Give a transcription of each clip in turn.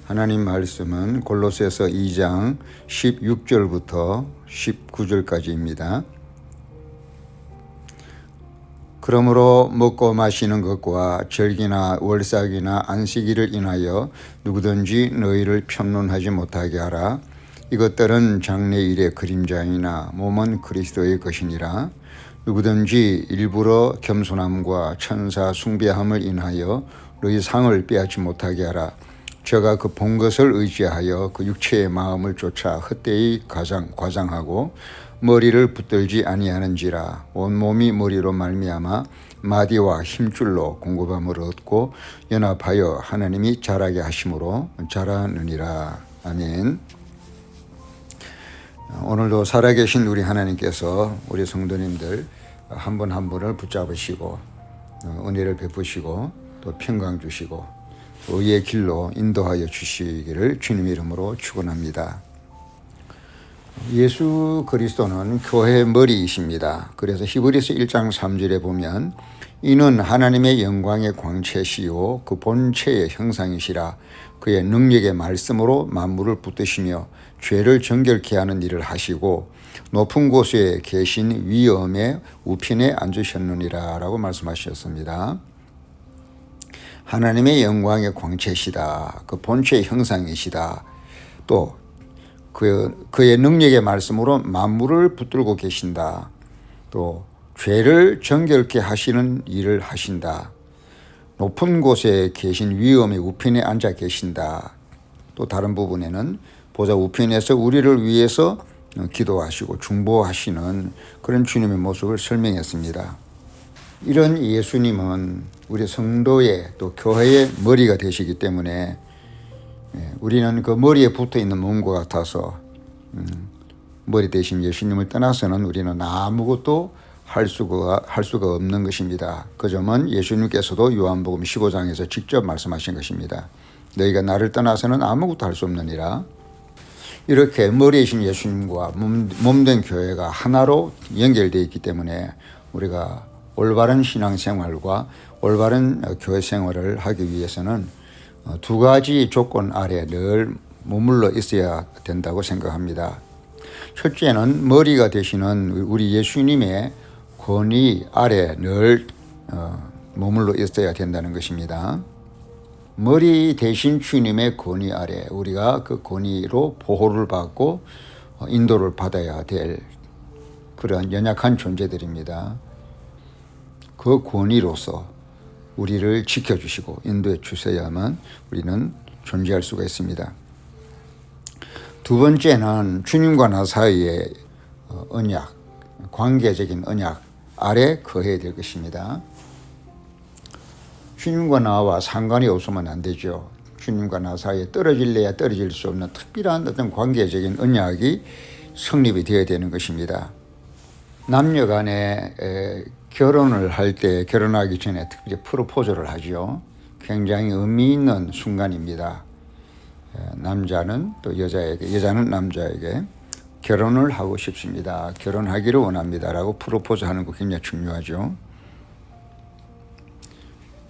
하나님 말씀은 골로새서 2장 16절부터 19절까지입니다. 그러므로 먹고 마시는 것과 절기나 월삭이나 안식일을 인하여 누구든지 너희를 편론하지 못하게 하라. 이것들은 장래일의 그림자이나 몸은 그리스도의 것이니라. 누구든지 일부러 겸손함과 천사 숭배함을 인하여 너희 상을 빼앗지 못하게 하라. 저가 그 본 것을 의지하여 그 육체의 마음을 쫓아 헛되이 과장하고 머리를 붙들지 아니하는지라. 온몸이 머리로 말미암아 마디와 힘줄로 공급함을 얻고 연합하여 하나님이 자라게 하심으로 자라느니라. 아멘. 오늘도 살아계신 우리 하나님께서 우리 성도님들 한 분 한 분을 붙잡으시고 은혜를 베푸시고 또 평강 주시고 의의 길로 인도하여 주시기를 주님의 이름으로 축원합니다. 예수 그리스도는 교회의 머리이십니다. 그래서 히브리서 1장 3절에 보면 이는 하나님의 영광의 광채시요 그 본체의 형상이시라. 그의 능력의 말씀으로 만물을 붙드시며 죄를 정결케 하는 일을 하시고 높은 곳에 계신 위엄의 우편에 앉으셨느니라 라고 말씀하셨습니다. 하나님의 영광의 광채시다. 그 본체의 형상이시다. 또 그의 능력의 말씀으로 만물을 붙들고 계신다. 또 죄를 정결케 하시는 일을 하신다. 높은 곳에 계신 위엄의 우편에 앉아 계신다. 또 다른 부분에는 보좌 우편에서 우리를 위해서 기도하시고 중보하시는 그런 주님의 모습을 설명했습니다. 이런 예수님은 우리 성도의 또 교회의 머리가 되시기 때문에 우리는 그 머리에 붙어 있는 몸과 같아서 머리 대신 예수님을 떠나서는 우리는 아무것도 할 수가 없는 것입니다. 그 점은 예수님께서도 요한복음 15장에서 직접 말씀하신 것입니다. 너희가 나를 떠나서는 아무것도 할 수 없느니라. 이렇게 머리이신 예수님과 몸된 교회가 하나로 연결되어 있기 때문에 우리가 올바른 신앙생활과 올바른 교회 생활을 하기 위해서는 두 가지 조건 아래 늘 머물러 있어야 된다고 생각합니다. 첫째는 머리가 되시는 우리 예수님의 권위 아래 늘 머물러 있어야 된다는 것입니다. 머리 대신 주님의 권위 아래 우리가 그 권위로 보호를 받고 인도를 받아야 될 그런 연약한 존재들입니다. 그 권위로서 우리를 지켜주시고 인도해 주셔야만 우리는 존재할 수가 있습니다. 두 번째는 주님과 나 사이의 언약, 관계적인 언약 아래 거해야 될 것입니다. 주님과 나와 상관이 없으면 안 되죠. 주님과 나 사이에 떨어질래야 떨어질 수 없는 특별한 어떤 관계적인 언약이 성립이 되어야 되는 것입니다. 남녀 간에 결혼을 할 때 결혼하기 전에 특별히 프로포즈를 하죠. 굉장히 의미 있는 순간입니다. 남자는 또 여자에게, 여자는 남자에게 결혼을 하고 싶습니다. 결혼하기를 원합니다. 라고 프로포즈하는 거 굉장히 중요하죠.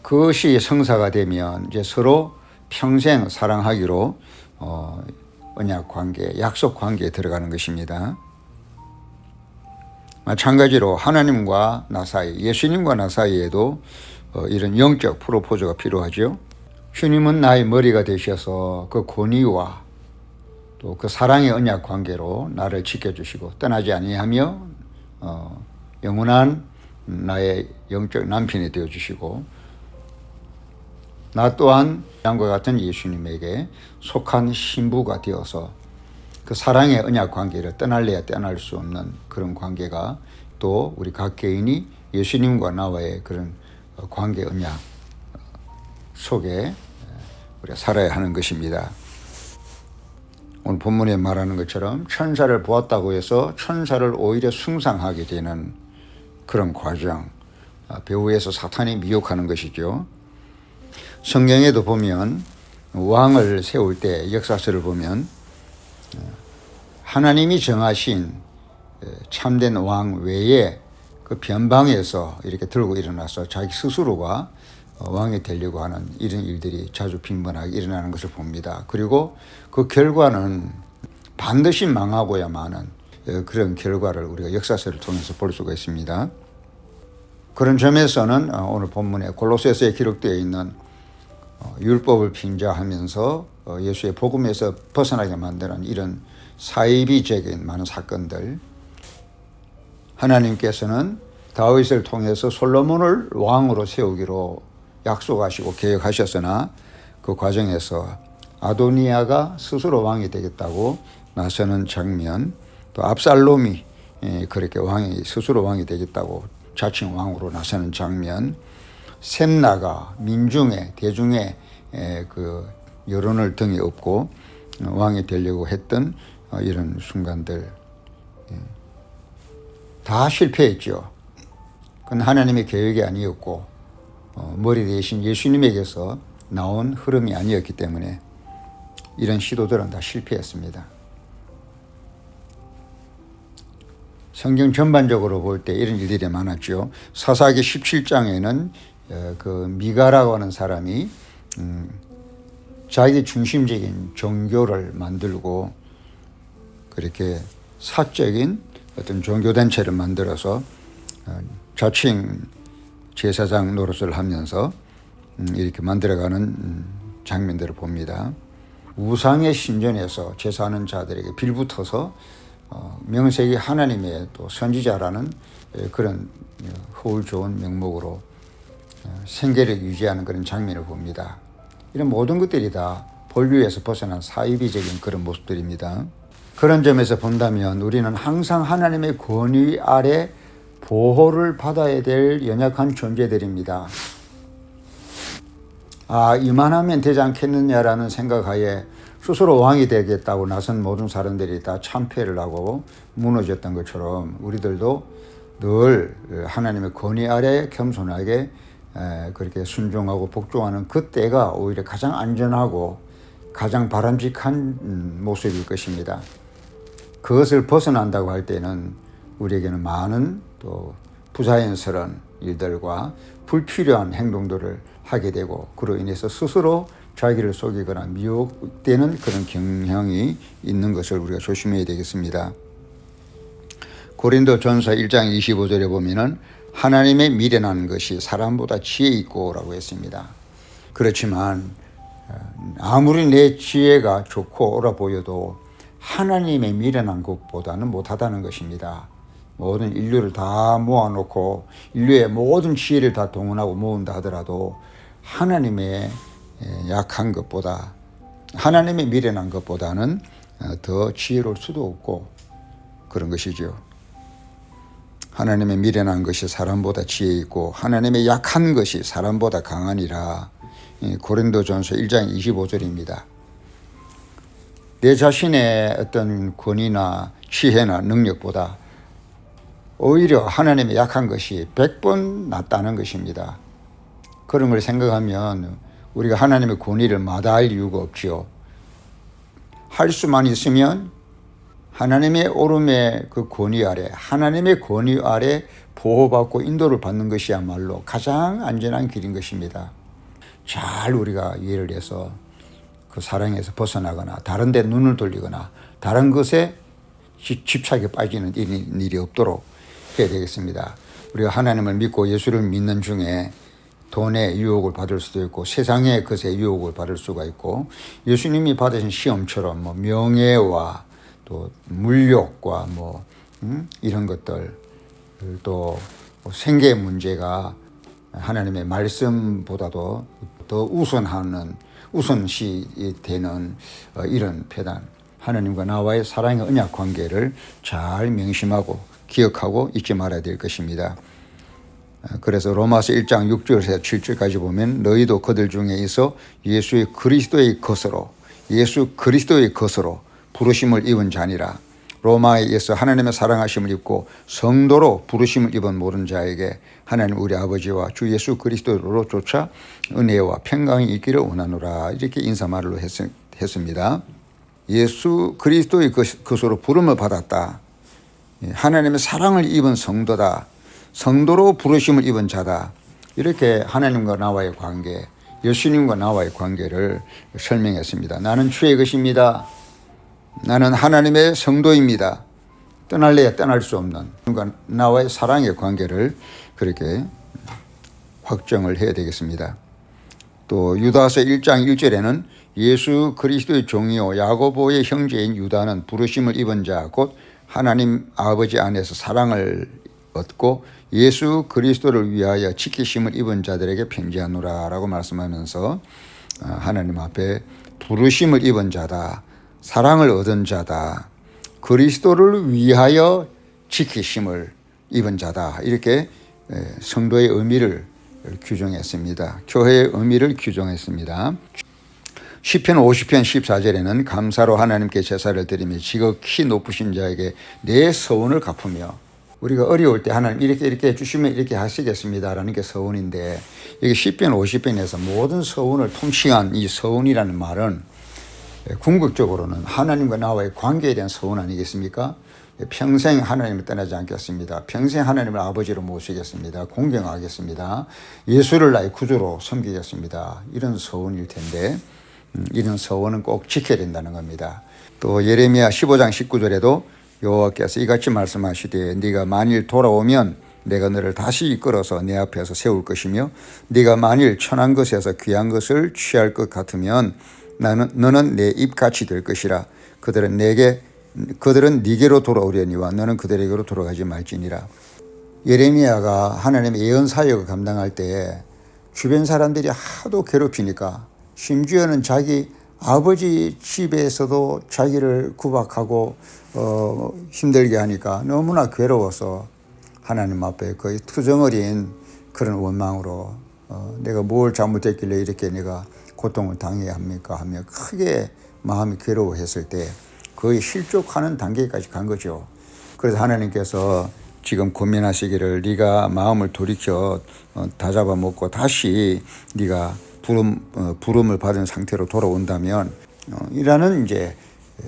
그것이 성사가 되면 이제 서로 평생 사랑하기로 언약 관계, 약속 관계에 들어가는 것입니다. 마찬가지로 하나님과 나 사이, 예수님과 나 사이에도 이런 영적 프로포즈가 필요하죠. 주님은 나의 머리가 되셔서 그 권위와 또 그 사랑의 언약 관계로 나를 지켜주시고 떠나지 아니하며 영원한 나의 영적 남편이 되어주시고 나 또한 양과 같은 예수님에게 속한 신부가 되어서 그 사랑의 언약 관계를 떠날래야 떠날 수 없는 그런 관계가 또 우리 각 개인이 예수님과 나와의 그런 관계 언약 속에 우리가 살아야 하는 것입니다. 오늘 본문에 말하는 것처럼 천사를 보았다고 해서 천사를 오히려 숭상하게 되는 그런 과정, 배후에서 사탄이 미혹하는 것이죠. 성경에도 보면 왕을 세울 때 역사서를 보면 하나님이 정하신 참된 왕 외에 그 변방에서 이렇게 들고 일어나서 자기 스스로가 왕이 되려고 하는 이런 일들이 자주 빈번하게 일어나는 것을 봅니다. 그리고 그 결과는 반드시 망하고야 마는 그런 결과를 우리가 역사서를 통해서 볼 수가 있습니다. 그런 점에서는 오늘 본문에 골로새서에 기록되어 있는 율법을 빙자하면서 예수의 복음에서 벗어나게 만드는 이런 사이비적인 많은 사건들, 하나님께서는 다윗을 통해서 솔로몬을 왕으로 세우기로 약속하시고 계획하셨으나 그 과정에서 아도니아가 스스로 왕이 되겠다고 나서는 장면, 또 압살롬이 그렇게 스스로 왕이 되겠다고 자칭 왕으로 나서는 장면, 셈나가 민중의 대중의 그 여론을 등에 업고 왕이 되려고 했던 이런 순간들 다 실패했죠. 그건 하나님의 계획이 아니었고 머리 대신 예수님에게서 나온 흐름이 아니었기 때문에 이런 시도들은 다 실패했습니다. 성경 전반적으로 볼 때 이런 일들이 많았죠. 사사기 17장에는 그 미가라고 하는 사람이 자기 중심적인 종교를 만들고 그렇게 사적인 어떤 종교단체를 만들어서 자칭 제사장 노릇을 하면서 이렇게 만들어가는 장면들을 봅니다. 우상의 신전에서 제사하는 자들에게 빌붙어서 명색이 하나님의 또 선지자라는 그런 허울 좋은 명목으로 생계를 유지하는 그런 장면을 봅니다. 이런 모든 것들이 다 본류에서 벗어난 사이비적인 그런 모습들입니다. 그런 점에서 본다면 우리는 항상 하나님의 권위 아래 보호를 받아야 될 연약한 존재들입니다. 이만하면 되지 않겠느냐라는 생각하에 스스로 왕이 되겠다고 나선 모든 사람들이 다 참패를 하고 무너졌던 것처럼 우리들도 늘 하나님의 권위 아래 겸손하게 그렇게 순종하고 복종하는 그때가 오히려 가장 안전하고 가장 바람직한 모습일 것입니다. 그것을 벗어난다고 할 때는 우리에게는 많은 또 부자연스러운 일들과 불필요한 행동들을 하게 되고 그로 인해서 스스로 자기를 속이거나 미혹되는 그런 경향이 있는 것을 우리가 조심해야 되겠습니다. 고린도전서 1장 25절에 보면은 하나님의 미련한 것이 사람보다 지혜 있고 라고 했습니다. 그렇지만 아무리 내 지혜가 좋고 옳아 보여도 하나님의 미련한 것보다는 못하다는 것입니다. 모든 인류를 다 모아놓고 인류의 모든 지혜를 다 동원하고 모은다 하더라도 하나님의 약한 것보다 하나님의 미련한 것보다는 더 지혜로울 수도 없고 그런 것이죠. 하나님의 미련한 것이 사람보다 지혜 있고 하나님의 약한 것이 사람보다 강하니라. 고린도전서 1장 25절입니다. 내 자신의 어떤 권위나 지혜나 능력보다 오히려 하나님의 약한 것이 100번 낫다는 것입니다. 그런 걸 생각하면 우리가 하나님의 권위를 마다할 이유가 없지요. 할 수만 있으면 하나님의 오름의 그 권위 아래, 하나님의 권위 아래 보호받고 인도를 받는 것이야말로 가장 안전한 길인 것입니다. 잘 우리가 이해를 해서 그 사랑에서 벗어나거나 다른 데 눈을 돌리거나 다른 것에 집착에 빠지는 일이 없도록 해야 되겠습니다. 우리가 하나님을 믿고 예수를 믿는 중에 돈의 유혹을 받을 수도 있고 세상의 것의 유혹을 받을 수가 있고 예수님이 받으신 시험처럼 명예와 또 물욕과 이런 것들 또 생계 문제가 하나님의 말씀보다도 더 우선시 되는 이런 패단, 하나님과 나와의 사랑의 언약 관계를 잘 명심하고 기억하고 잊지 말아야 될 것입니다. 그래서 로마서 1장 6절에서 7절까지 보면 너희도 그들 중에 있어 예수 그리스도의 것으로 부르심을 입은 자니라. 로마에 의해서 하나님의 사랑하심을 입고 성도로 부르심을 입은 모든 자에게 하나님 우리 아버지와 주 예수 그리스도로 쫓아 은혜와 평강이 있기를 원하노라. 이렇게 인사말로 했습니다. 예수 그리스도의 것으로 부름을 받았다. 하나님의 사랑을 입은 성도다. 성도로 부르심을 입은 자다. 이렇게 하나님과 나와의 관계, 예수님과 나와의 관계를 설명했습니다. 나는 주의 것입니다. 나는 하나님의 성도입니다. 떠날래야 떠날 수 없는 나와의 사랑의 관계를 그렇게 확정을 해야 되겠습니다. 또 유다서 1장 1절에는 예수 그리스도의 종이요 야고보의 형제인 유다는 부르심을 입은 자 곧 하나님 아버지 안에서 사랑을 얻고 예수 그리스도를 위하여 지키심을 입은 자들에게 편지하노라 라고 말씀하면서 하나님 앞에 부르심을 입은 자다, 사랑을 얻은 자다, 그리스도를 위하여 지키심을 입은 자다, 이렇게 성도의 의미를 규정했습니다. 교회의 의미를 규정했습니다. 시편 50편 14절에는 감사로 하나님께 제사를 드리며 지극히 높으신 자에게 내 서원을 갚으며, 우리가 어려울 때 하나님 이렇게 해주시면 이렇게 하시겠습니다라는 게 서원인데, 여기 시편 50편에서 모든 서원을 통칭한 이 서원이라는 말은 궁극적으로는 하나님과 나와의 관계에 대한 서원 아니겠습니까? 평생 하나님을 떠나지 않겠습니다. 평생 하나님을 아버지로 모시겠습니다. 공경하겠습니다. 예수를 나의 구주로 섬기겠습니다. 이런 서원일 텐데 이런 서원은 꼭 지켜야 된다는 겁니다. 또 예레미야 15장 19절에도 여호와께서 이같이 말씀하시되 네가 만일 돌아오면 내가 너를 다시 이끌어서 내 앞에서 세울 것이며 네가 만일 천한 것에서 귀한 것을 취할 것 같으면 너는 내 입같이 될 것이라. 그들은 네게로 돌아오려니와 너는 그들에게로 돌아가지 말지니라. 예레미야가 하나님의 예언 사역을 감당할 때 주변 사람들이 하도 괴롭히니까, 심지어는 자기 아버지 집에서도 자기를 구박하고 힘들게 하니까 너무나 괴로워서 하나님 앞에 거의 투정어린 그런 원망으로 내가 뭘 잘못했길래 이렇게 내가 고통을 당해야 합니까 하며 크게 마음이 괴로워했을 때 거의 실족하는 단계까지 간 거죠. 그래서 하나님께서 지금 고민하시기를 네가 마음을 돌이켜 다잡아 먹고 다시 네가 부름을 받은 상태로 돌아온다면 이라는 이제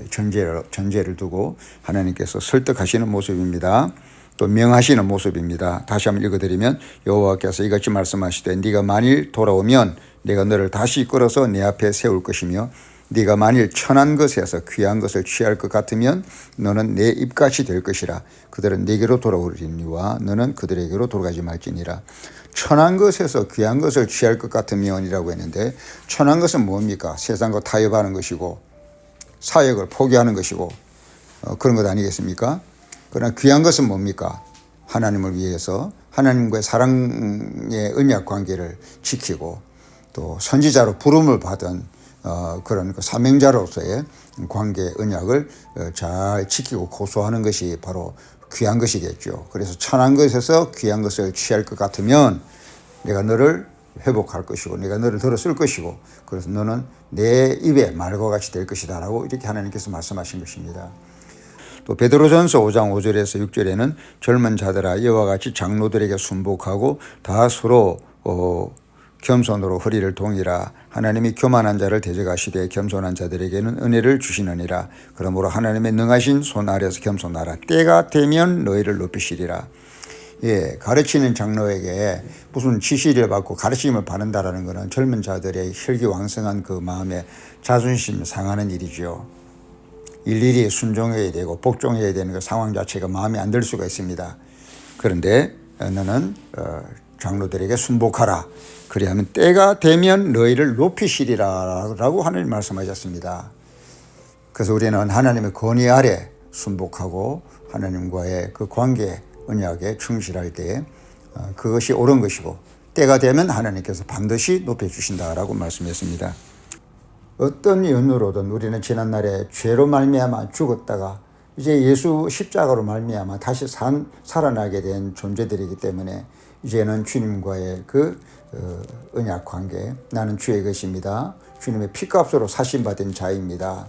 전제를 두고 하나님께서 설득하시는 모습입니다. 또 명하시는 모습입니다. 다시 한번 읽어드리면 여호와께서 이같이 말씀하시되 네가 만일 돌아오면 내가 너를 다시 이끌어서 내 앞에 세울 것이며 네가 만일 천한 것에서 귀한 것을 취할 것 같으면 너는 내 입같이 될 것이라. 그들은 네게로 돌아오리니와 너는 그들에게로 돌아가지 말지니라. 천한 것에서 귀한 것을 취할 것 같으면이라고 했는데, 천한 것은 뭡니까? 세상과 타협하는 것이고 사역을 포기하는 것이고 그런 것 아니겠습니까? 그러나 귀한 것은 뭡니까? 하나님을 위해서 하나님과의 사랑의 언약 관계를 지키고 또 선지자로 부름을 받은 그런 사명자로서의 관계 언약을 잘 지키고 고수하는 것이 바로 귀한 것이겠죠. 그래서 천한 것에서 귀한 것을 취할 것 같으면 내가 너를 회복할 것이고 내가 너를 들어 쓸 것이고 그래서 너는 내 입에 말과 같이 될 것이다 라고 이렇게 하나님께서 말씀하신 것입니다. 또 베드로전서 5장 5절에서 6절에는 젊은 자들아 이와 같이 장로들에게 순복하고 다 서로 겸손으로 허리를 동이라. 하나님이 교만한 자를 대적하시되 겸손한 자들에게는 은혜를 주시느니라. 그러므로 하나님의 능하신 손 아래에서 겸손하라. 때가 되면 너희를 높이시리라. 예, 가르치는 장로에게 무슨 지시를 받고 가르침을 받는다라는 것은 젊은 자들의 혈기왕성한 그 마음에 자존심 상하는 일이죠. 일일이 순종해야 되고 복종해야 되는 그 상황 자체가 마음에 안 들 수가 있습니다. 그런데 너는 장로들에게 순복하라. 그리하면 때가 되면 너희를 높이시리라 라고 하나님 말씀하셨습니다. 그래서 우리는 하나님의 권위 아래 순복하고 하나님과의 그 관계 언약에 충실할 때 그것이 옳은 것이고 때가 되면 하나님께서 반드시 높여주신다라고 말씀했습니다. 어떤 이유로든 우리는 지난날에 죄로 말미암아 죽었다가 이제 예수 십자가로 말미암아 다시 살아나게 된 존재들이기 때문에 이제는 주님과의 그 언약 관계, 나는 주의 것입니다. 주님의 피값으로 사신받은 자입니다.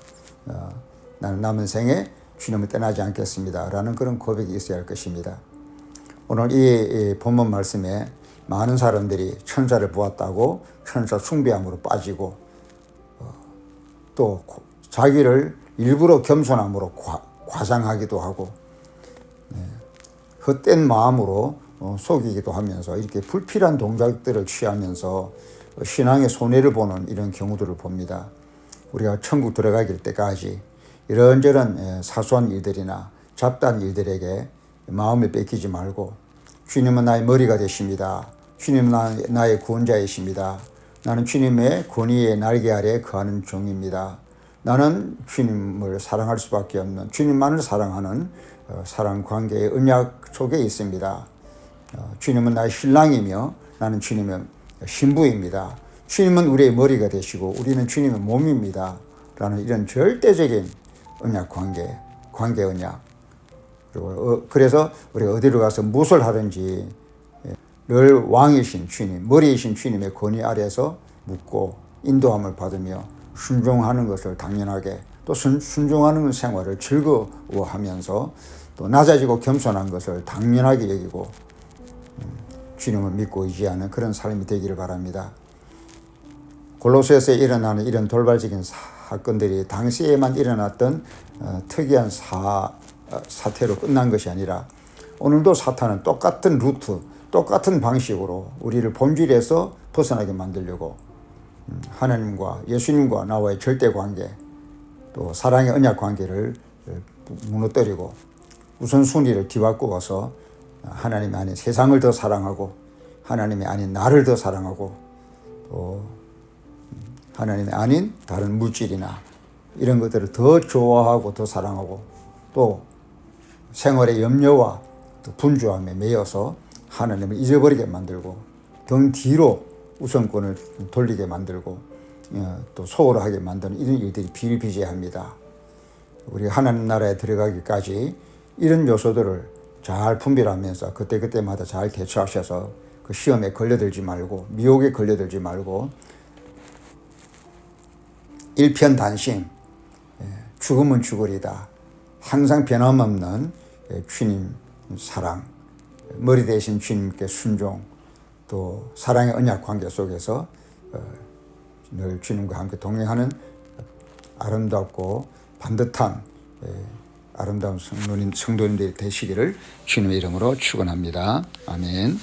나는 남은 생에 주님을 떠나지 않겠습니다. 라는 그런 고백이 있어야 할 것입니다. 오늘 이 본문 말씀에 많은 사람들이 천사를 보았다고 천사 숭배함으로 빠지고 또 자기를 일부러 겸손함으로 과장하기도 하고 헛된 마음으로 속이기도 하면서 이렇게 불필요한 동작들을 취하면서 신앙의 손해를 보는 이런 경우들을 봅니다. 우리가 천국 들어가길 때까지 이런저런 사소한 일들이나 잡다한 일들에게 마음을 뺏기지 말고 주님은 나의 머리가 되십니다. 주님은 나의 구원자이십니다. 나는 주님의 권위의 날개 아래 거하는 종입니다. 나는 주님을 사랑할 수밖에 없는 주님만을 사랑하는 사랑 관계의 언약 속에 있습니다. 주님은 나의 신랑이며 나는 주님의 신부입니다. 주님은 우리의 머리가 되시고 우리는 주님의 몸입니다. 라는 이런 절대적인 언약 관계 언약. 그리고 그래서 우리가 어디로 가서 무엇을 하든지 늘 왕이신 주님, 머리이신 주님의 권위 아래서 묻고 인도함을 받으며 순종하는 것을 당연하게 또 순종하는 생활을 즐거워하면서 또 낮아지고 겸손한 것을 당연하게 여기고 주님을 믿고 의지하는 그런 삶이 되기를 바랍니다. 골로새에서 일어나는 이런 돌발적인 사건들이 당시에만 일어났던 특이한 사태로 끝난 것이 아니라 오늘도 사탄은 똑같은 루트, 똑같은 방식으로 우리를 본질에서 벗어나게 만들려고 하나님과 예수님과 나와의 절대 관계, 또 사랑의 언약 관계를 무너뜨리고 우선순위를 뒤바꾸어서 하나님이 아닌 세상을 더 사랑하고 하나님이 아닌 나를 더 사랑하고 또 하나님이 아닌 다른 물질이나 이런 것들을 더 좋아하고 더 사랑하고 또 생활의 염려와 또 분주함에 매여서 하나님을 잊어버리게 만들고 등 뒤로 우선권을 돌리게 만들고 또 소홀하게 만드는 이런 일들이 비일비재합니다. 우리 하나님 나라에 들어가기까지 이런 요소들을 잘 분별하면서 그때그때마다 잘 대처하셔서 그 시험에 걸려들지 말고 미혹에 걸려들지 말고 일편단심, 죽으면 죽으리다. 항상 변함없는 주님 사랑, 머리 대신 주님께 순종, 또 사랑의 언약 관계 속에서 늘 주님과 함께 동행하는 아름답고 반듯한 아름다운 성도님들이 되시기를 주님의 이름으로 축원합니다. 아멘.